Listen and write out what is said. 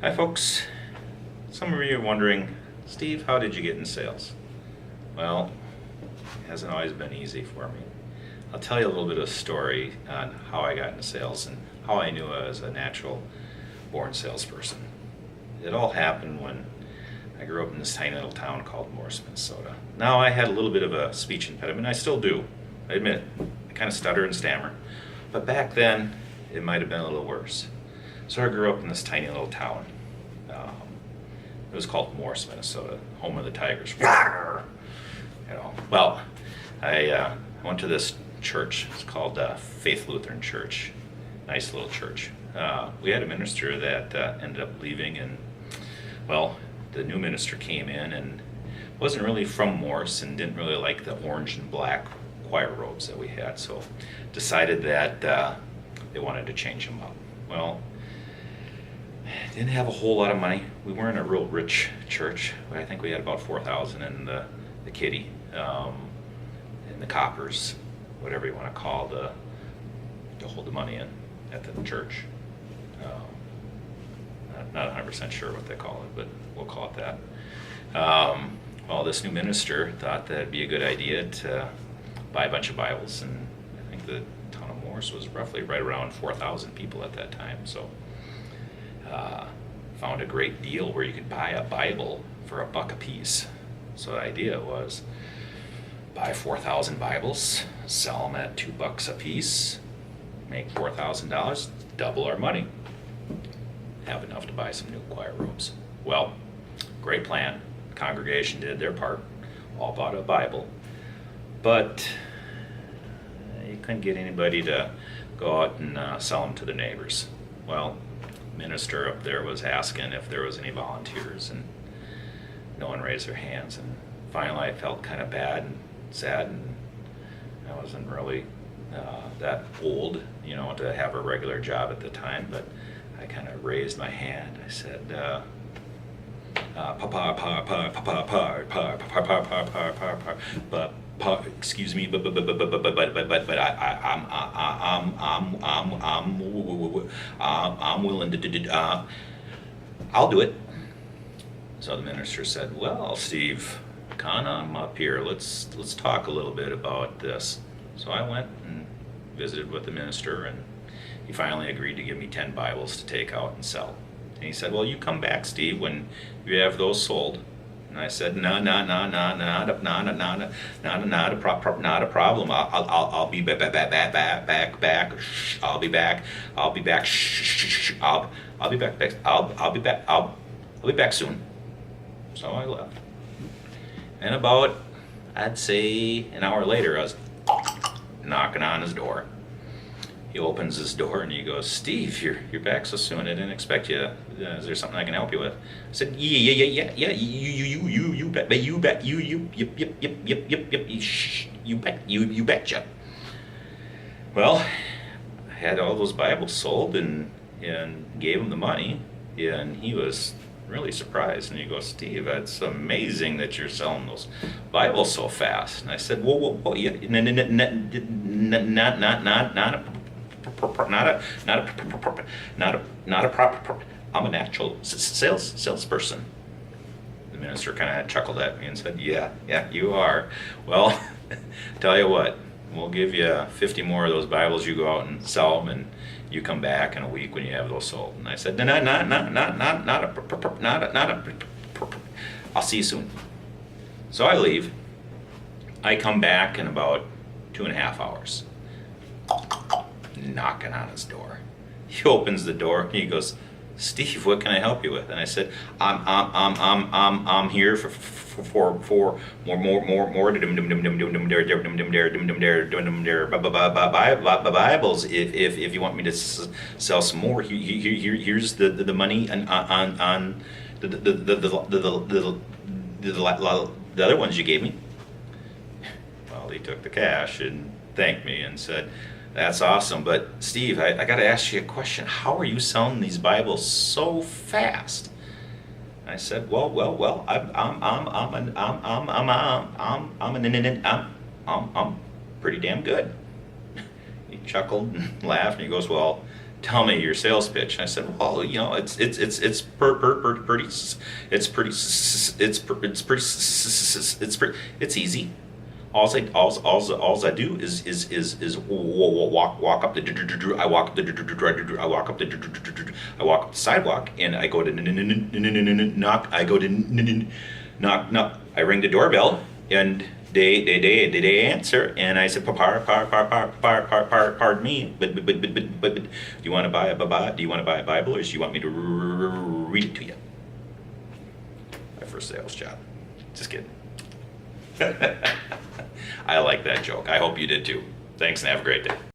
Hi folks, some of you are wondering, Steve, how did you get in sales? Well, it hasn't always been easy for me. I'll tell you a little bit of a story on how I got into sales and how I knew I was a natural born salesperson. It all happened when I grew up in this tiny little town called Morris, Minnesota. Now I had a little bit of a speech impediment, I still do, I admit it. I kind of stutter and stammer. But back then, it might have been a little worse. So I grew up in this tiny little town. It was called Morris, Minnesota, home of the Tigers. Well, I went to this church. It's called Faith Lutheran Church. Nice little church. We had a minister that ended up leaving, and well, the new minister came in and wasn't really from Morris and didn't really like the orange and black choir robes that we had, so decided that they wanted to change them up. Well, didn't have a whole lot of money. We weren't a real rich church, but I think we had about 4,000 in the kitty, in the coppers, whatever you want to call to hold the money in at the church. Not 100% sure what they call it, but we'll call it that. Well, this new minister thought that it'd be a good idea to buy a bunch of Bibles, and I think the town of Morris was roughly right around 4,000 people at that time, so found a great deal where you could buy a Bible for $1 a piece. So the idea was buy 4,000 Bibles, sell them at $2 a piece, make $4,000, double our money, have enough to buy some new choir robes. Well, great plan. The congregation did their part, all bought a Bible, but you couldn't get anybody to go out and sell them to the neighbors. Well, minister up there was asking if there was any volunteers, and no one raised their hands, and finally I felt kind of bad and sad, and I wasn't really that old, to have a regular job at the time, but I kind of raised my hand. I said, excuse me, but I'm willing to I'll do it. So the minister said, well, Steve, come on up here. Let's talk a little bit about this. So I went and visited with the minister, and he finally agreed to give me 10 Bibles to take out and sell. And he said, well, you come back, Steve, when you have those sold. And I said, no, not a problem. I'll be back. I'll be back soon. So I left. And about, I'd say, an hour later, I was knocking on his door. He opens his door and he goes, Steve, you're back so soon. I didn't expect you. Is there something I can help you with? I said, yeah. You betcha. Well, I had all those Bibles sold and gave him the money, and he was really surprised. And he goes, Steve, it's amazing that you're selling those Bibles so fast. And I said, well, yeah, I'm a natural salesperson. The minister kind of chuckled at me and said, yeah, you are. Well, tell you what, we'll give you 50 more of those Bibles. You go out and sell them, and you come back in a week when you have those sold. And I said, I'll see you soon. So I leave. I come back in about 2.5 hours. Knocking on his door. He opens the door and he goes, Steve, what can I help you with? And I said, I'm here for more Bibles. If you want me to sell some more, here's the money on the other ones you gave me. Well, he took the cash and thanked me and said, that's awesome, but Steve, I got to ask you a question. How are you selling these Bibles so fast? I said, well, I'm pretty damn good. He chuckled and laughed, and he goes, well, tell me your sales pitch. And I said, well, you know, it's pretty, it's easy. Alls I do is walk up the I walk up the I walk up the sidewalk, and I go to knock. I go to knock. I ring the doorbell, and they answer, and I said, pardon me, but do you want to buy a Bible, or do you want me to read it to you? My first sales job. Just kidding. I like that joke. I hope you did too. Thanks, and have a great day.